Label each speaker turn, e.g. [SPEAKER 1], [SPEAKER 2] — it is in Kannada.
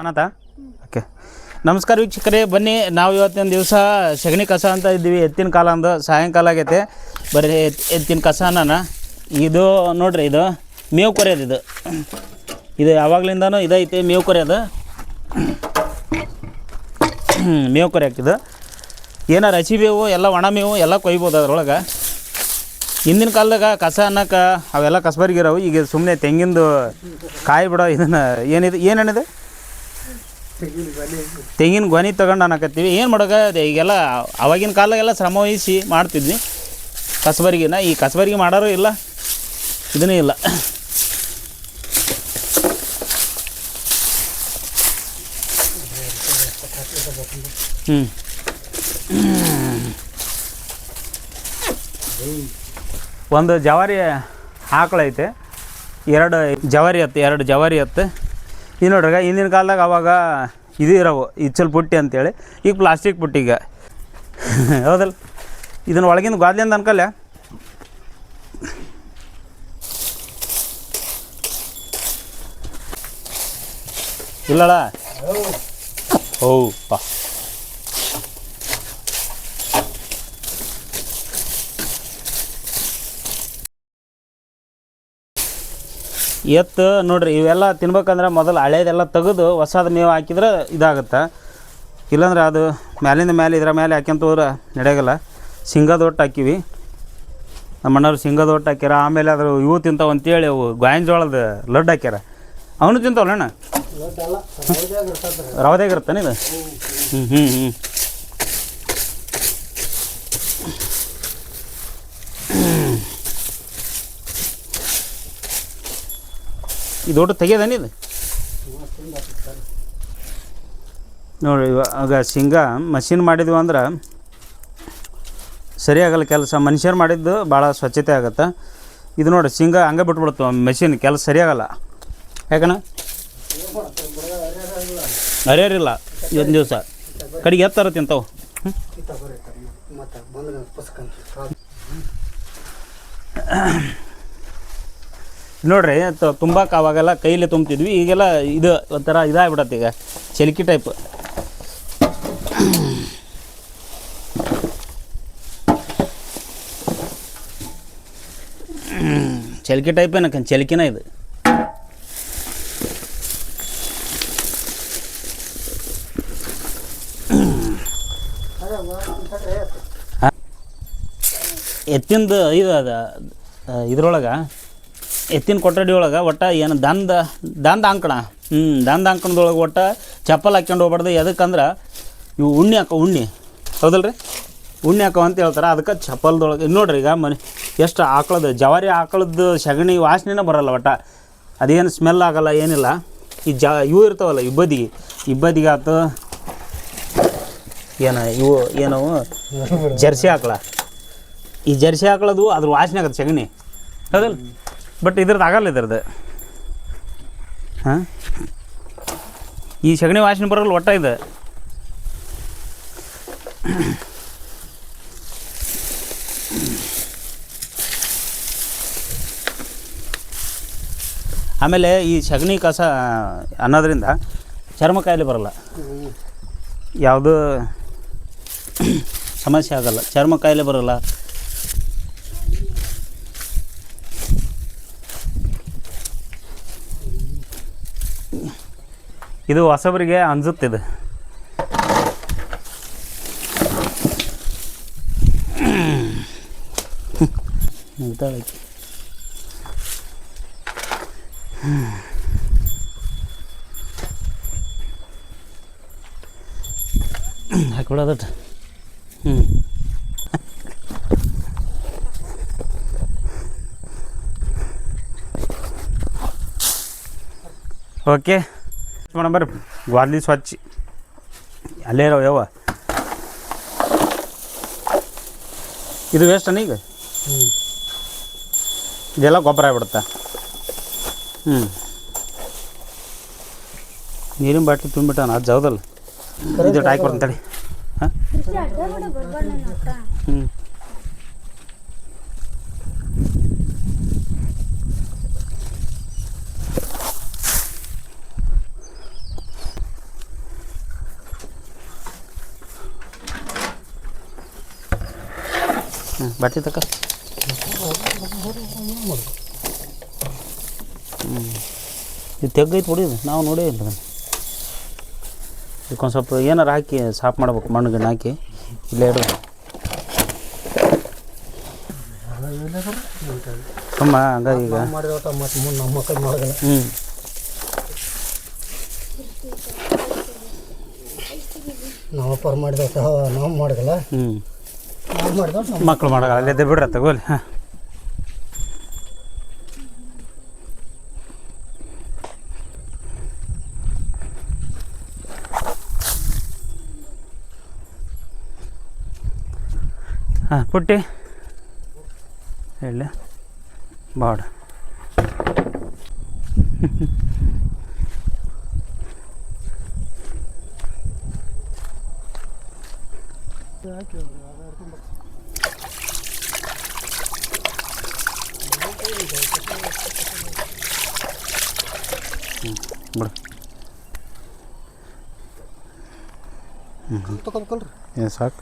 [SPEAKER 1] ಅನ್ನತ ಓಕೆ. ನಮಸ್ಕಾರ ವೀಕ್ಷಕರೇ, ಬನ್ನಿ ನಾವು ಇವತ್ತಿನ ದಿವಸ ಸಗಣಿ ಕಸ ಅಂತ ಇದ್ದೀವಿ. ಎತ್ತಿನ ಕಾಲ ಅಂದು ಸಾಯಂಕಾಲ ಆಗೈತೆ. ಬರೀ ಎತ್ತಿನ ಕಸನ ಇದು ನೋಡ್ರಿ, ಇದು ಮೇವು ಕೊರೆಯೋದು. ಇದು ಯಾವಾಗಲಿಂದನೂ ಇದೈತೆ ಮೇವು ಕೊರೆಯೋದು. ಮೇವು ಕೊರೆಯೋಕ್ಕಿದು ಏನಾರು ಹಸಿ ಮೇವು ಎಲ್ಲ ಒಣ ಮೇವು ಎಲ್ಲ ಕೊಯ್ಬೋದು ಅದ್ರೊಳಗೆ. ಹಿಂದಿನ ಕಾಲದಾಗ ಕಸ ಅನ್ನಕ್ಕೆ ಅವೆಲ್ಲ ಕಸಬರಿಗಿರೋವು. ಈಗ ಸುಮ್ಮನೆ ತೆಂಗಿಂದು ಕಾಯಿ ಬಿಡೋ ಇದನ್ನು ಏನೇನಿದೆ ತೆಂಗಿನ ಗೊನೆ ತಗೊಂಡು ಅನ್ನಕತ್ತೀವಿ. ಏನು ಮಾಡೋಕೆ ಈಗೆಲ್ಲ ಅವಾಗಿನ ಕಾಲದಾಗೆಲ್ಲ ಶ್ರಮ ವಹಿಸಿ ಮಾಡ್ತಿದ್ವಿ ಕಸಬರಿಗಿನ. ಈ ಕಸಬರಿಗೆ ಮಾಡೋರು ಇಲ್ಲ, ಇದನ್ನೇ ಇಲ್ಲ. ಒಂದು ಜವಾರಿ ಆಕಳೈತೆ, ಎರಡು ಜವಾರಿ ಎತ್ತು. ಇದು ನೋಡ್ರಿ, ಹಿಂದಿನ ಕಾಲದಾಗ ಅವಾಗ ಇದು ಇರೋವು ಇಚ್ಚಲ್ ಪುಟ್ಟಿ ಅಂತೇಳಿ, ಈಗ ಪ್ಲಾಸ್ಟಿಕ್ ಪುಟ್ಟಿಗೆ ಹೌದಲ್ಲ. ಇದನ್ನು ಒಳಗಿಂದ ಗಾದ್ಲಿಂದ ಅನ್ಕಲ್ಲ. ಇಲ್ಲಳ ಪಾ ಎತ್ತು ನೋಡ್ರಿ, ಇವೆಲ್ಲ ತಿನ್ಬೇಕಂದ್ರೆ ಮೊದಲು ಹಳೇದೆಲ್ಲ ತೆಗೆದು ಹೊಸದು ಮೇವು ಹಾಕಿದ್ರೆ ಇದಾಗುತ್ತೆ. ಇಲ್ಲಾಂದ್ರೆ ಅದು ಮ್ಯಾಲಿಂದ ಮೇಲೆ ಇದರ ಮೇಲೆ ಹಾಕ್ಯಂತ ಹೋದ್ರೆ ನಡೆಯೋಲ್ಲ. ಶೇಂಗಾದ ಒಟ್ಟು ಹಾಕಿವಿ, ನಮ್ಮ ಅಣ್ಣವ್ರು ಶೇಂಗಾದ ಒಟ್ಟು ಹಾಕ್ಯಾರ. ಆಮೇಲೆ ಅದ್ರ ಇವು ತಿಂತಾವೆ ಅಂತೇಳಿ ಅವು ಗಾಯನ ಜೋಳದ ಲಡ್ಡು ಹಾಕ್ಯಾರ. ಅವನು ತಿಂತಾವಲ್ಲ ಅಣ್ಣ, ರವದಾಗ ಇರ್ತಾನೆ ಇದು. ಇದು ದೊಡ್ಡ ತೆಗೆಯೋದಾನೆ ಇದು ನೋಡಿ. ಇವಾಗ ಶೇಂಗಾ ಮಷಿನ್ ಮಾಡಿದ್ವಿ ಅಂದ್ರೆ ಸರಿಯಾಗಲ್ಲ ಕೆಲಸ. ಮನುಷ್ಯರು ಮಾಡಿದ್ದು ಭಾಳ ಸ್ವಚ್ಛತೆ ಆಗುತ್ತೆ. ಇದು ನೋಡಿ, ಶೇಂಗಾ ಹಂಗೆ ಬಿಟ್ಬಿಡ್ತು ಮೆಷಿನ್, ಕೆಲಸ ಸರಿಯಾಗಲ್ಲ. ಯಾಕಣ್ಣ ಅರಿಯರಿಲ್ಲ ಇವತ್ತಿನ ದಿವಸ ಕಡೆಗೆ ಎತ್ತರ ತಿಂತಾವೆ. ನೋಡ್ರಿ, ತುಂಬಾಕ ಅವಾಗೆಲ್ಲ ಕೈಲೇ ತುಂಬ್ತಿದ್ವಿ. ಈಗೆಲ್ಲ ಇದು ಒಂಥರ ಇದಾಗ್ಬಿಡತ್ತೆ, ಈಗ ಚಲಿಕೆ ಟೈಪ್. ಚಲಿಕೆ ಟೈಪ್ ಏನಕ್ಕ, ಚಲಿಕೆನ ಇದು. ಎತ್ತಿಂದು ಇದು ಅದ ಇದ್ರೊಳಗೆ, ಎತ್ತಿನ ಕೊಠಡಿ ಒಳಗೆ ಒಟ್ಟು ಏನು ದಂದ ಅಂಕಣ. ದಂದ ಅಂಕಣದೊಳಗೆ ಒಟ್ಟು ಚಪ್ಪಲ್ ಹಾಕ್ಕೊಂಡು ಹೋಗ್ಬಾರ್ದು. ಎದಕ್ಕಂದ್ರೆ ಇವು ಉಣ್ಣಿ ಹೌದಲ್ಲ ರೀ, ಉಣ್ಣಿ ಹಾಕೋ ಅಂತ ಹೇಳ್ತಾರೆ. ಅದಕ್ಕೆ ಚಪ್ಪಲ್ದೊಳಗೆ ನೋಡ್ರಿ, ಈಗ ಎಷ್ಟು ಆಕಳದ ಜವಾರಿ ಆಕಳದ್ದು ಸಗಣಿ ವಾಸನೆನೇ ಬರೋಲ್ಲ ಒಟ್ಟು. ಅದೇನು ಸ್ಮೆಲ್ ಆಗೋಲ್ಲ, ಏನಿಲ್ಲ. ಈ ಇವು ಇರ್ತಾವಲ್ಲ ಇಬ್ಬದಿಗೆ ಆಯ್ತು, ಇವು ಏನವು ಜರ್ಸಿ ಆಕಳ. ಈ ಜರ್ಸಿ ಆಕಳದು ಅದ್ರ ವಾಸನೆ ಆಗತ್ತೆ ಸಗಣಿ, ಹೌದಲ್ಲ. ಬಟ್ ಇದ್ರದ್ದು ಆಗಲ್ಲ, ಇದ್ರದ್ದು ಈ ಸಗಣಿ ವಾಸನೆ ಬರೋಲ್ಲ ಒಟ್ಟ ಇದು. ಆಮೇಲೆ ಈ ಸಗಣಿ ಕಸ ಅನ್ನೋದ್ರಿಂದ ಚರ್ಮ ಕಾಯಿಲೆ ಬರಲ್ಲ, ಯಾವುದೂ ಸಮಸ್ಯೆ ಆಗಲ್ಲ, ಚರ್ಮ ಕಾಯಿಲೆ ಬರೋಲ್ಲ. ಇದು ಹೊಸಬರಿಗೆ ಅನ್ಸುತ್ತಿದೆ. ಹಾಕೊಡೋದಟ್ಟು ಓಕೆ ಮೇಡಮ್. ಬರ್ರಿ, ಗ್ವಾದ್ಲಿ ಸ್ವಚ್ಛ ಅಲ್ಲೇ ಇರೋ ಯಾವ ಇದು ವೇಸ್ಟ್ ಅನ್ನ. ಈಗ ಇದೆಲ್ಲ ಗೊಬ್ಬರ ಆಗ್ಬಿಡುತ್ತೆ. ನೀರಿನ ಬಾಟ್ಲಿ ತುಂಬಿಟ್ಟಾನ, ಅದು ಹೌದಲ್ಲ. ಇದು ಹಾಕಿ ಬರ್ತಂತೇಳಿ. ಹಾಂ ಬಾಟಿ ತಕ್ಕ ಇದು ತೆಗ್ಗೈತೆ ಹೊಡಿಯೋದು ನಾವು ನೋಡೇ ಇಲ್ಲ ಅದನ್ನು. ಇದಕ್ಕೊಂದು ಸ್ವಲ್ಪ ಏನಾರು ಹಾಕಿ ಸಾಫ್ ಮಾಡ್ಬೇಕು, ಮಣ್ಣು ಗಿಣ್ಣು ಹಾಕಿ ಇಲ್ಲೇ ಇಡೋದು ಸುಮ್ಮ ಹಂಗಾಗಿ ಈಗ
[SPEAKER 2] ನಾವು ಅಪ್ಪಾರು ಮಾಡಿದ ನಾವು ಮಾಡಿದಲ್ಲ ನಾವು ಮಾಡಿದ
[SPEAKER 1] ಮಕ್ಳು ಮಾಡೋಲ್ಲ ಅಲ್ಲೇ ಬಿಡ್ರ ತಗೋಲಿ. ಹಾಂ ಹಾಂ ಪುಟ್ಟಿ ಹೇಳ ಬಾಡ ಬಿಡು
[SPEAKER 2] ತಗೋಬೇಕಲ್ರಿ
[SPEAKER 1] ಏನು ಸಾಕು.